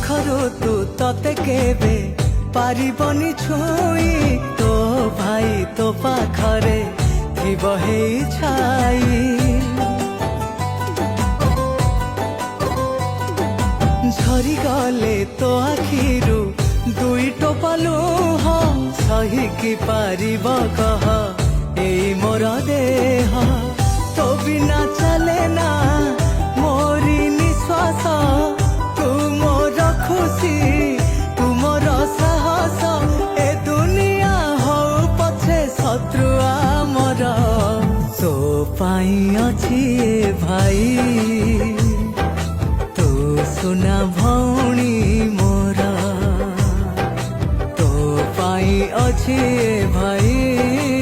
ପାଖରୁ ତୁ ତତେ କେବେ ପାରିବନି ଛୁଇଁ। ତୋ ଭାଇ ତୋ ପାଖରେ ଥିବ ହେଇ ଛାଇ। ଝରିଗଲେ ତୋ ଆଖିରୁ ଦୁଇ ଟୋପା ଲୁହ ସହିକି ପାରିବ କହ ଏଇ ମୋର ଦେହ। ତୋ ବିନା ଚାଲେ ନା ମୋରି ନିଶ୍ୱାସ। ତୁ ମୋର ଖୁସି ତୁ ମୋର ସାହସ। ଏ ଦୁନିଆ ହଉ ପଛେ ଶତ୍ରୁ ଆମର, ତୋ ପାଇଁ ଅଛି ଏ ଭାଇ ତୁ ସୁନା ଭଉଣୀ ମୋର। ତୋ ପାଇଁ ଅଛି ଏ ଭାଇ।